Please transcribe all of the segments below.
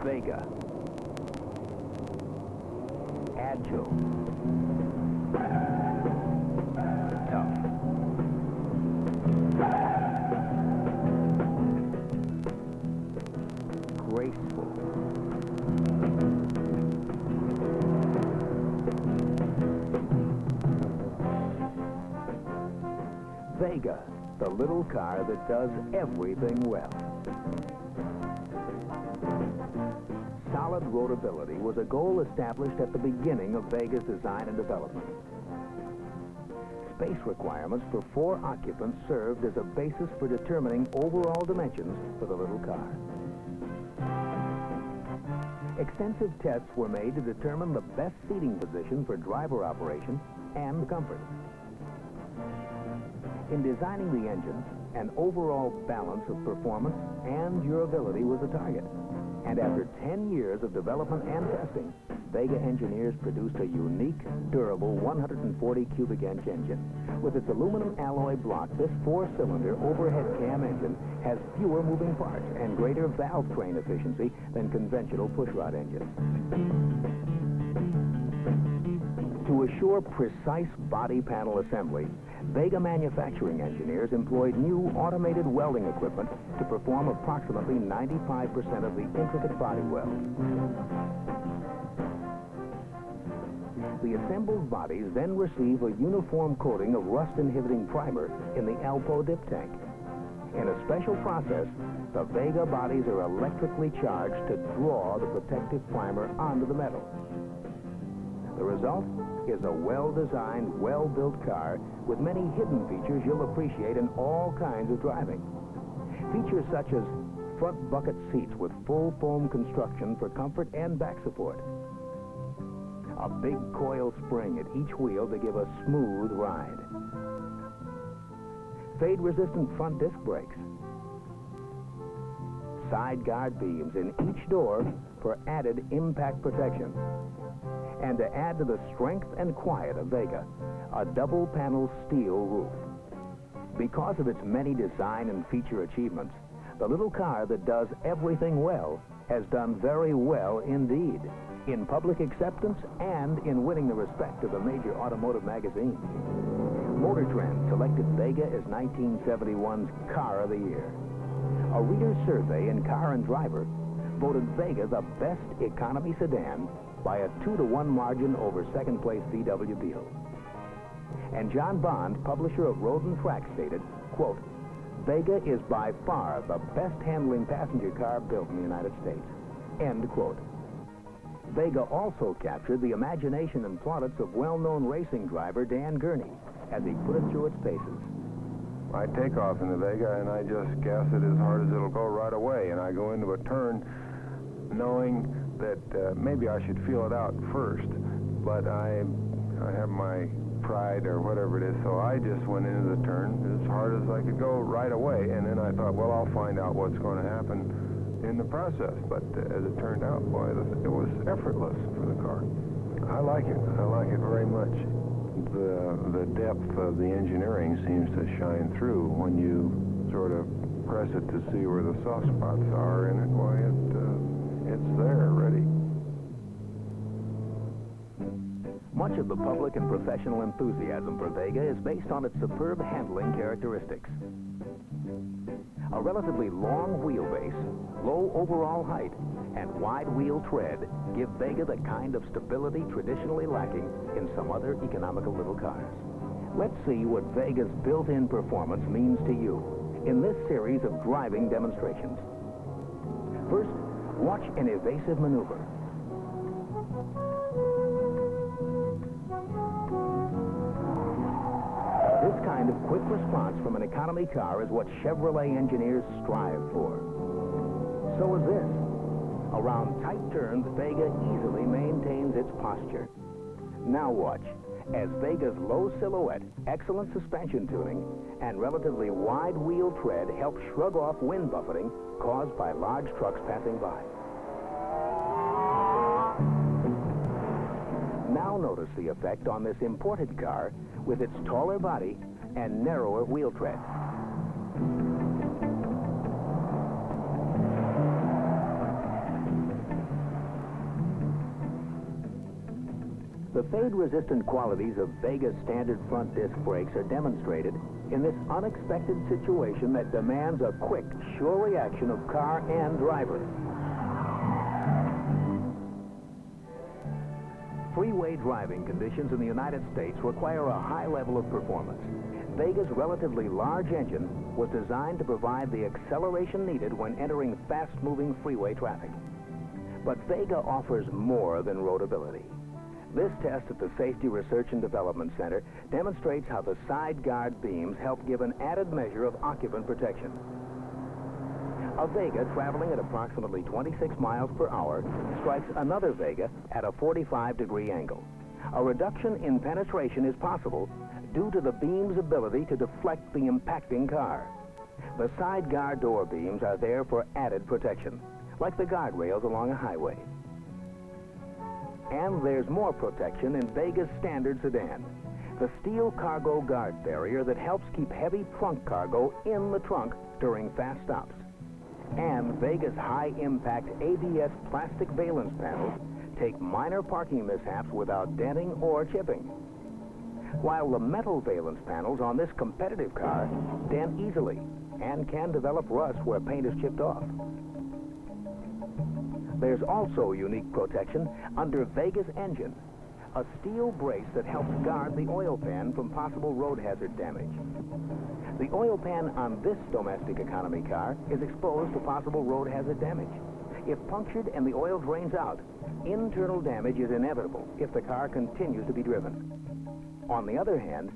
Vega. Agile. Tough. Graceful. Vega, the little car that does everything well. Solid roadability was a goal established at the beginning of Vega's design and development. Space requirements for 4 occupants served as a basis for determining overall dimensions for the little car. Extensive tests were made to determine the best seating position for driver operation and comfort. In designing the engine, an overall balance of performance and durability was the target. And after 10 years of development and testing, Vega engineers produced a unique, durable 140 cubic inch engine. With its aluminum alloy block, this 4-cylinder overhead cam engine has fewer moving parts and greater valve train efficiency than conventional pushrod engines. To assure precise body panel assembly, Vega manufacturing engineers employed new automated welding equipment to perform approximately 95% of the intricate body welds. The assembled bodies then receive a uniform coating of rust-inhibiting primer in the Alpo dip tank. In a special process, the Vega bodies are electrically charged to draw the protective primer onto the metal. The result is a well-designed, well-built car with many hidden features you'll appreciate in all kinds of driving. Features such as front bucket seats with full foam construction for comfort and back support. A big coil spring at each wheel to give a smooth ride. Fade-resistant front disc brakes. Side guard beams in each door for added impact protection. And to add to the strength and quiet of Vega, a double-panel steel roof. Because of its many design and feature achievements, the little car that does everything well has done very well indeed, in public acceptance and in winning the respect of the major automotive magazines. Motor Trend selected Vega as 1971's Car of the Year. A reader's survey in Car and Driver voted Vega the best economy sedan by a 2-to-1 margin over second-place VW Beetle. And John Bond, publisher of Road and Track, stated, quote, Vega is by far the best-handling passenger car built in the United States, end quote. Vega also captured the imagination and plaudits of well-known racing driver Dan Gurney as he put it through its paces. I take off in the Vega and I just gas it as hard as it'll go right away, and I go into a turn knowing that maybe I should feel it out first, but I have my pride or whatever it is, so I just went into the turn as hard as I could go right away, and then I thought, well, I'll find out what's going to happen in the process. But as it turned out, boy, it was effortless for the car. I like it. I like it very much. The depth of the engineering seems to shine through when you sort of press it to see where the soft spots are in it. Boy, it's there, ready. Much of the public and professional enthusiasm for Vega is based on its superb handling characteristics. A relatively long wheelbase, low overall height, and wide wheel tread give Vega the kind of stability traditionally lacking in some other economical little cars. Let's see what Vega's built-in performance means to you in this series of driving demonstrations. First, watch an evasive maneuver. This kind of quick response from an economy car is what Chevrolet engineers strive for. So is this. Around tight turns, Vega easily maintains its posture. Now watch, as Vega's low silhouette, excellent suspension tuning, and relatively wide wheel tread help shrug off wind buffeting caused by large trucks passing by. Now notice the effect on this imported car with its taller body and narrower wheel tread. The fade-resistant qualities of Vega's standard front disc brakes are demonstrated in this unexpected situation that demands a quick, sure reaction of car and driver. Freeway driving conditions in the United States require a high level of performance. Vega's relatively large engine was designed to provide the acceleration needed when entering fast-moving freeway traffic. But Vega offers more than roadability. This test at the Safety Research and Development Center demonstrates how the side guard beams help give an added measure of occupant protection. A Vega traveling at approximately 26 miles per hour strikes another Vega at a 45-degree angle. A reduction in penetration is possible due to the beam's ability to deflect the impacting car. The side guard door beams are there for added protection, like the guardrails along a highway. And there's more protection in Vega's standard sedan, the steel cargo guard barrier that helps keep heavy trunk cargo in the trunk during fast stops. And Vega's high-impact ABS plastic valence panels take minor parking mishaps without denting or chipping, while the metal valence panels on this competitive car dent easily and can develop rust where paint is chipped off. There's also unique protection under Vega's engine, a steel brace that helps guard the oil pan from possible road hazard damage. The oil pan on this domestic economy car is exposed to possible road hazard damage. If punctured and the oil drains out, internal damage is inevitable if the car continues to be driven. On the other hand,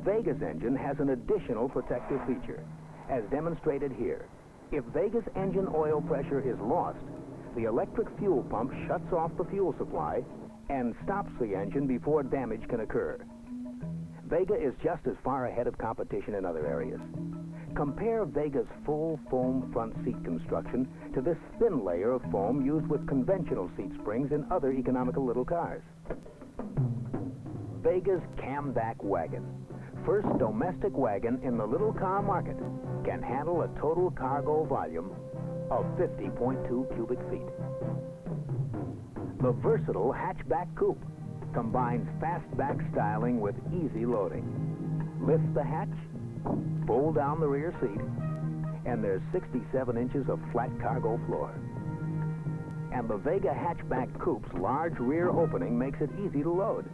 Vega's engine has an additional protective feature, as demonstrated here. If Vega's engine oil pressure is lost, the electric fuel pump shuts off the fuel supply and stops the engine before damage can occur. Vega is just as far ahead of competition in other areas. Compare Vega's full foam front seat construction to this thin layer of foam used with conventional seat springs in other economical little cars. Vega's camback wagon, first domestic wagon in the little car market, can handle a total cargo volume of 50.2 cubic feet. The versatile hatchback coupe combines fastback styling with easy loading. Lift the hatch, fold down the rear seat, and there's 67 inches of flat cargo floor. And the Vega hatchback coupe's large rear opening makes it easy to load.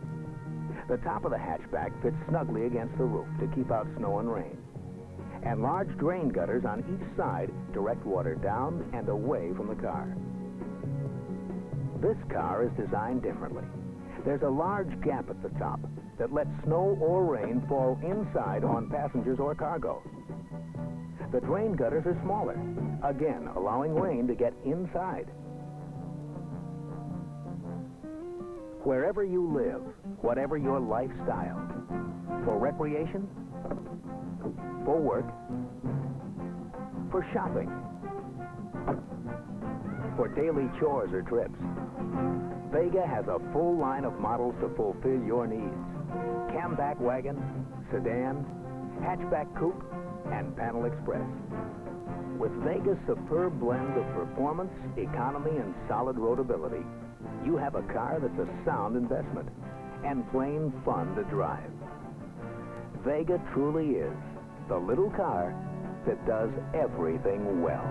The top of the hatchback fits snugly against the roof to keep out snow and rain. And large drain gutters on each side direct water down and away from the car. This car is designed differently. There's a large gap at the top that lets snow or rain fall inside on passengers or cargo. The drain gutters are smaller, again allowing rain to get inside. Wherever you live, whatever your lifestyle, for recreation, for work, for shopping, for daily chores or trips, Vega has a full line of models to fulfill your needs. Camback wagon, sedan, hatchback coupe, and panel express. With Vega's superb blend of performance, economy, and solid roadability, you have a car that's a sound investment and plain fun to drive. Vega truly is the little car that does everything well.